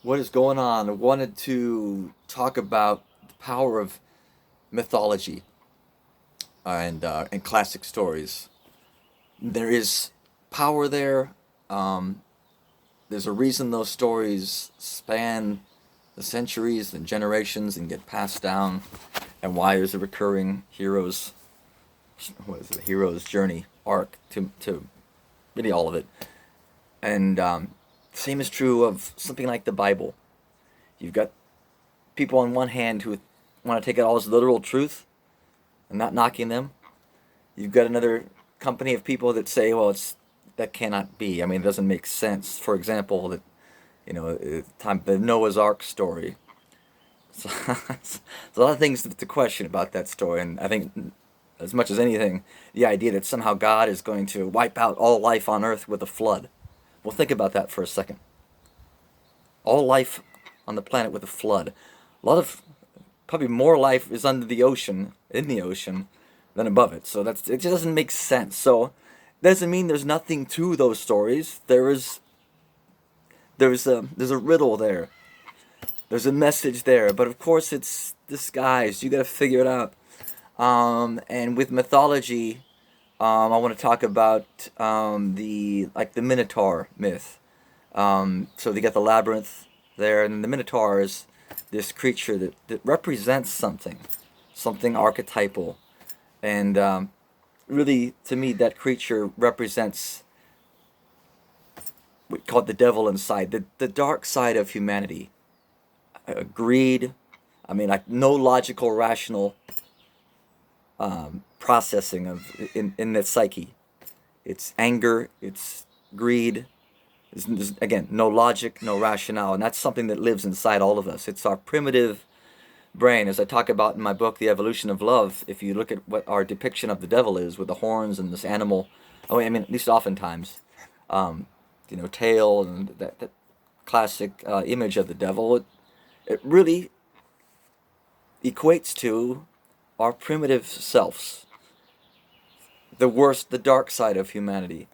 What is going on? I wanted to talk about the power of mythology and classic stories. There is power there. Um, there's a reason those stories span the centuries and generations and get passed down, and why there's a recurring hero's journey arc to really all of it. And same is true of something like the Bible. You've got people on one hand who want to take it all as literal truth and not knocking them. You've got another company of people that say, well, that cannot be. I mean, it doesn't make sense. For example, the Noah's Ark story. So, there's a lot of things to question about that story, and I think as much as anything, the idea that somehow God is going to wipe out all life on Earth with a flood. Well, think about that for a second. All life on the planet with a flood. A lot of Probably more life is under the ocean, in the ocean, than above it. So it just doesn't make sense. So doesn't mean there's nothing to those stories. There's a riddle there. There's a message there, but of course it's disguised. You got to figure it out. And with mythology, I want to talk about the Minotaur myth. So they got the labyrinth there, and the Minotaur is this creature that represents something archetypal. And really, to me, that creature represents what we call the devil inside, the dark side of humanity. Greed, I mean, like no logical, rational processing in the psyche. It's anger, it's greed. There's, again, no logic, no rationale, and that's something that lives inside all of us. It's our primitive brain, as I talk about in my book, The Evolution of Love. If you look at what our depiction of the devil is with the horns and this animal, I mean, at least oftentimes, tail and that classic image of the devil, it really equates to our primitive selves, the worst, the dark side of humanity.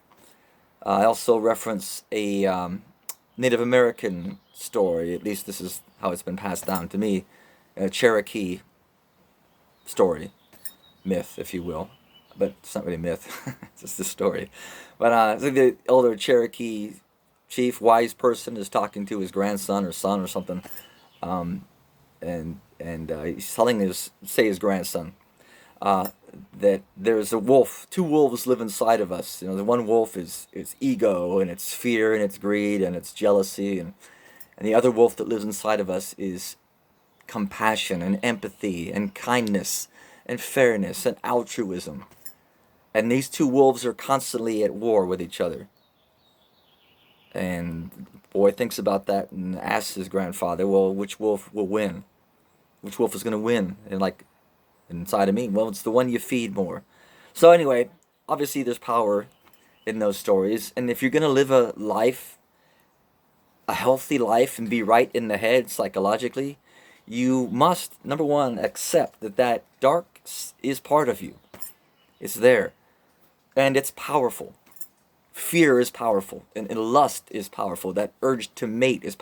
I also reference a Native American story, at least this is how it's been passed down to me, a Cherokee story, myth, if you will. But it's not really myth, it's just a story. But it's like the older Cherokee chief, wise person, is talking to his grandson or son or something, and he's telling his grandson, that there's a wolf. Two wolves live inside of us. The one wolf is ego, and it's fear, and it's greed, and it's jealousy, and the other wolf that lives inside of us is compassion and empathy and kindness and fairness and altruism. And these two wolves are constantly at war with each other. And the boy thinks about that and asks his grandfather, well, which wolf will win? Which wolf is going to win? And like, inside of me, well, it's the one you feed more. So anyway, obviously there's power in those stories. And if you're going to live a healthy life and be right in the head psychologically, you must, number one, accept that dark is part of you. It's there. And it's powerful. Fear is powerful. And lust is powerful. That urge to mate is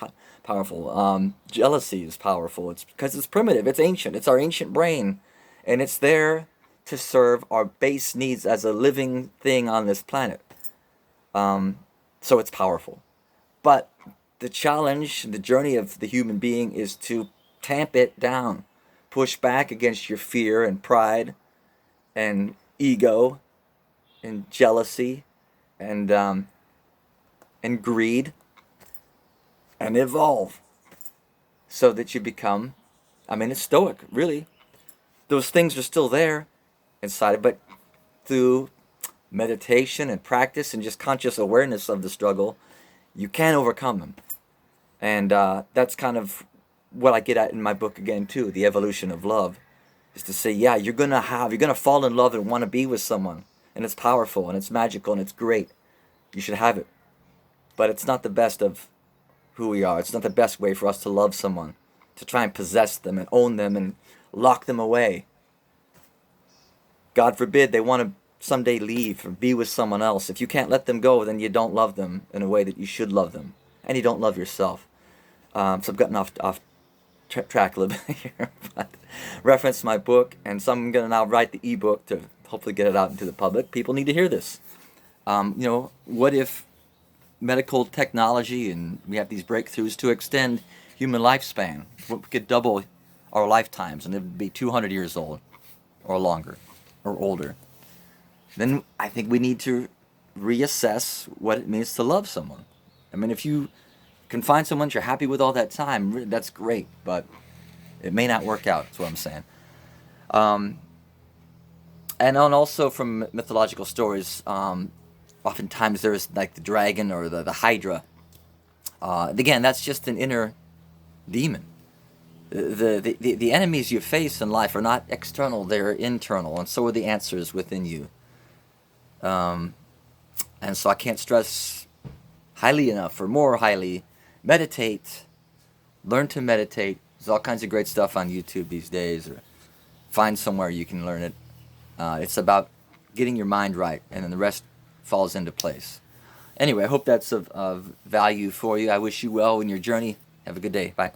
powerful. Jealousy is powerful. It's because it's primitive. It's ancient. It's our ancient brain. And it's there to serve our base needs as a living thing on this planet. So it's powerful. But the challenge, the journey of the human being is to tamp it down, push back against your fear and pride and ego and jealousy and greed, and evolve so that you become, I mean, it's stoic, really. Those things are still there inside, but through meditation and practice and just conscious awareness of the struggle, you can overcome them. And that's kind of what I get at in my book again too, The Evolution of Love, is to say, yeah, you're gonna fall in love and want to be with someone, and it's powerful and it's magical and it's great. You should have it, but it's not the best of who we are. It's not the best way for us to love someone, to try and possess them and own them and lock them away. God forbid they want to someday leave or be with someone else. If you can't let them go, then you don't love them in a way that you should love them, and you don't love yourself. So I've gotten off track a little bit here, but reference my book, and so I'm going to now write the ebook to hopefully get it out into the public. People need to hear this. What if medical technology and we have these breakthroughs to extend human lifespan? What we could double our lifetimes and it would be 200 years old or longer or older. Then I think we need to reassess what it means to love someone. I mean, if you can find someone you're happy with all that time, that's great, but it may not work out, that's what I'm saying. And also from mythological stories, oftentimes there's like the dragon or the hydra. Again, that's just an inner demon. The enemies you face in life are not external, they're internal, and so are the answers within you. And so I can't stress highly enough, or more highly, meditate. Learn to meditate. There's all kinds of great stuff on YouTube these days, or find somewhere you can learn it. It's about getting your mind right, and then the rest falls into place. Anyway, I hope that's of value for you. I wish you well in your journey. Have a good day. Bye.